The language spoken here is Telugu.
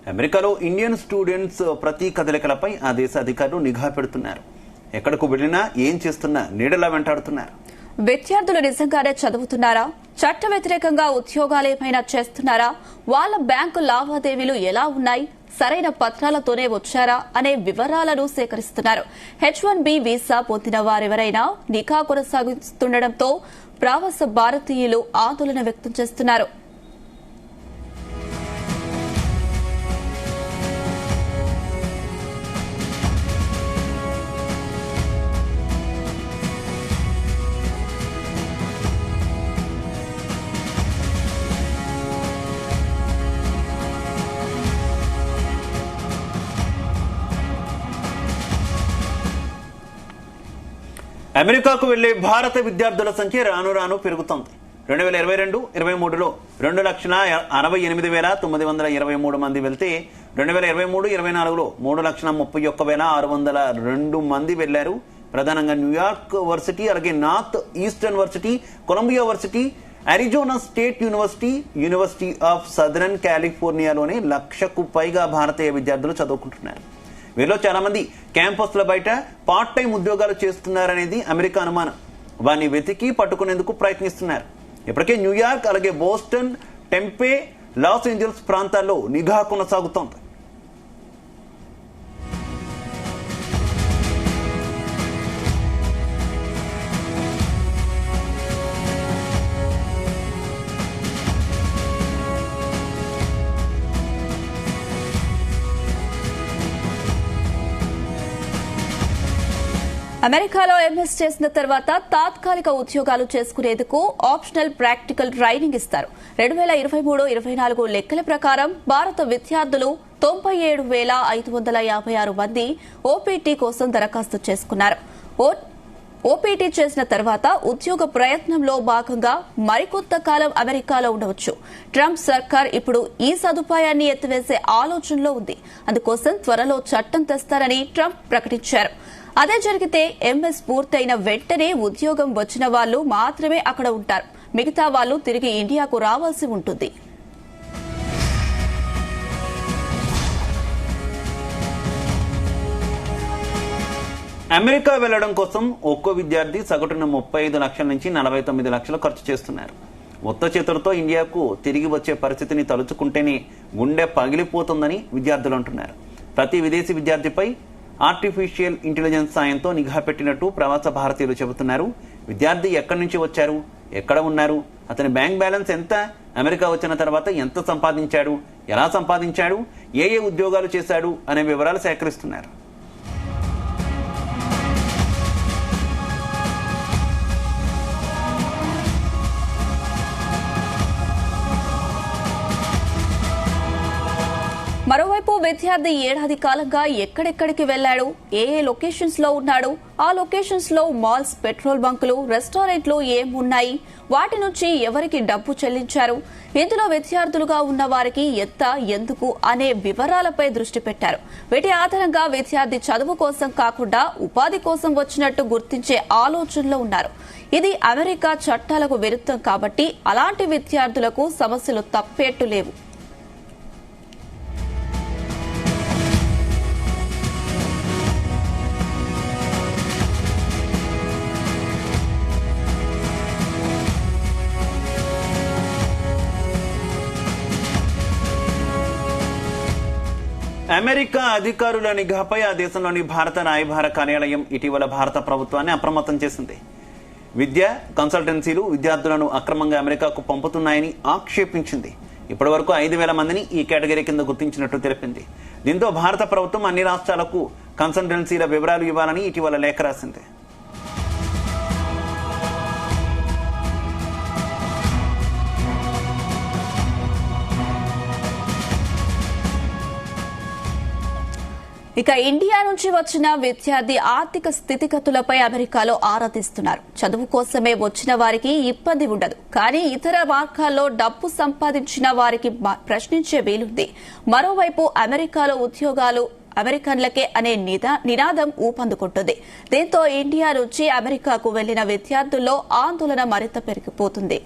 అమెరికాలో ఇండియన్ స్టూడెంట్స్ ప్రతి కదలికలపై ఆ దేశ అధికారులు నిఘా పెడుతున్నారు. ఎక్కడకు వెళ్లినా ఏం చేస్తున్నా నీడలా వెంటాడుతున్నారు. విద్యార్థులు నిజంగానే చదువుతున్నారా? చట్ట వ్యతిరేకంగా ఉద్యోగాలేమైనా చేస్తున్నారా? వాళ్ళ బ్యాంకు లావాదేవీలు ఎలా ఉన్నాయి? సరైన పత్రాలతోనే వచ్చారా అనే వివరాలను సేకరిస్తున్నారు. H1B వీసా పొందిన వారెవరైనా నిఘా కొనసాగిస్తుండటంతో ప్రవాస భారతీయులు ఆందోళన వ్యక్తం చేస్తున్నారు. అమెరికాకు వెళ్లే భారత విద్యార్థుల సంఖ్య రాను రాను పెరుగుతోంది. 2022-23లో 2,68,923 మంది వెళ్తే 2023-24లో 3,31,602 మంది వెళ్లారు. ప్రధానంగా న్యూయార్క్ వర్సిటీ, అలాగే north eastern varsity, Columbia varsity, Arizona state university, university of southern కాలిఫోర్నియాలోనే 1,00,000కు పైగా భారతీయ విద్యార్థులు చదువుకుంటున్నారు. వీరిలో చాలా మంది క్యాంపస్ల బయట పార్ట్ టైం ఉద్యోగాలు చేస్తున్నారనేది అమెరికా అనుమానం. వారిని వెతికి పట్టుకునేందుకు ప్రయత్నిస్తున్నారు. ఇప్పటికే న్యూయార్క్, అలాగే బోస్టన్, టెంపే, లాస్ ఏంజల్స్ ప్రాంతాల్లో నిఘా కొనసాగుతోంది. అమెరికాలో ఎంఎస్ చేసిన తర్వాత తాత్కాలిక ఉద్యోగాలు చేసుకునేందుకు ఆప్షనల్ ప్రాక్టికల్ ట్రైనింగ్ ఇస్తారు. 2023-24 లెక్కల ప్రకారం భారత విద్యార్థులు 97,556 మంది ఓపీటీ కోసం దరఖాస్తు చేసుకున్నారు. ఓపీటీ చేసిన తర్వాత ఉద్యోగ ప్రయత్నంలో భాగంగా మరికొంత కాలం అమెరికాలో ఉండవచ్చు. ట్రంప్ సర్కార్ ఇప్పుడు ఈ సదుపాయాన్ని ఎత్తివేసే ఆలోచనలో ఉంది. అందుకోసం త్వరలో చట్టం తెస్తారని ట్రంప్ ప్రకటించారు. అదే జరిగితే ఎంఎస్ పూర్తయిన వెంటనే ఉద్యోగం వచ్చిన వాళ్లు మాత్రమే అక్కడ ఉంటారు. మిగతా వాళ్లు తిరిగి ఇండియాకు రావాల్సి ఉంటుంది. అమెరికా వెళ్లడం కోసం ఒక్కో విద్యార్థి సగటున 35 లక్షల నుంచి 49 లక్షలు ఖర్చు చేస్తున్నారు. మొత్త చేతులతో ఇండియాకు తిరిగి వచ్చే పరిస్థితిని తలుచుకుంటేనే గుండె పగిలిపోతుందని విద్యార్థులు అంటున్నారు. ప్రతి విదేశీ విద్యార్థిపై ఆర్టిఫిషియల్ ఇంటెలిజెన్స్ సాయంతో నిఘా పెట్టినట్టు ప్రవాస భారతీయులు చెబుతున్నారు. విద్యార్థి ఎక్కడి నుంచి వచ్చారు, ఎక్కడ ఉన్నారు, అతని బ్యాంక్ బ్యాలెన్స్ ఎంత, అమెరికా వచ్చిన తర్వాత ఎంత సంపాదించాడు, ఎలా సంపాదించాడు, ఏ ఉద్యోగాలు చేశాడు అనే వివరాలు సేకరిస్తున్నారు. మరోవైపు విద్యార్థి ఏడాది కాలంగా ఎక్కడెక్కడికి వెళ్లాడు, ఏ లొకేషన్స్ లో ఉన్నాడు, ఆ లొకేషన్స్ లో మాల్స్, పెట్రోల్ బంకులు, రెస్టారెంట్లు ఏమున్నాయి, వాటి నుంచి ఎవరికి డబ్బు చెల్లించారు, ఇందులో విద్యార్థులుగా ఉన్న వారికి ఎంత, ఎందుకు అనే వివరాలపై దృష్టి పెట్టారు. వీటి ఆధారంగా విద్యార్థి చదువు కోసం కాకుండా ఉపాధి కోసం వచ్చినట్టు గుర్తించే ఆలోచనలో ఉన్నారు. ఇది అమెరికా చట్టాలకు విరుద్ధం కాబట్టి అలాంటి విద్యార్థులకు సమస్యలు తప్పేట్టు లేవు. అమెరికా అధికారుల నిఘాపై ఆ దేశంలోని భారత రాయబార కార్యాలయం ఇటీవల భారత ప్రభుత్వాన్ని అప్రమత్తం చేసింది. విద్య కన్సల్టెన్సీలు విద్యార్థులను అక్రమంగా అమెరికాకు పంపుతున్నాయని ఆక్షేపించింది. ఇప్పటి వరకు 5,000 మందిని ఈ కేటగిరీ కింద గుర్తించినట్టు తెలిపింది. దీంతో భారత ప్రభుత్వం అన్ని రాష్ట్రాలకు కన్సల్టెన్సీల వివరాలు ఇవ్వాలని ఇటీవల లేఖ రాసింది. ఇక ఇండియా నుంచి వచ్చిన విద్యార్థి ఆర్థిక స్థితిగతులపై అమెరికాలో ఆరా తీస్తున్నారు. చదువు కోసమే వచ్చిన వారికి ఇబ్బంది ఉండదు, కానీ ఇతర మార్గాల్లో డబ్బు సంపాదించిన వారికి ప్రశ్నించే వీలుంది. మరోవైపు అమెరికాలో ఉద్యోగాలు అమెరికన్లకే అనే నినాదం ఊపందుకుంటుంది. దీంతో ఇండియా నుంచి అమెరికాకు వెళ్లిన విద్యార్థుల్లో ఆందోళన మరింత పెరిగిపోతుంది.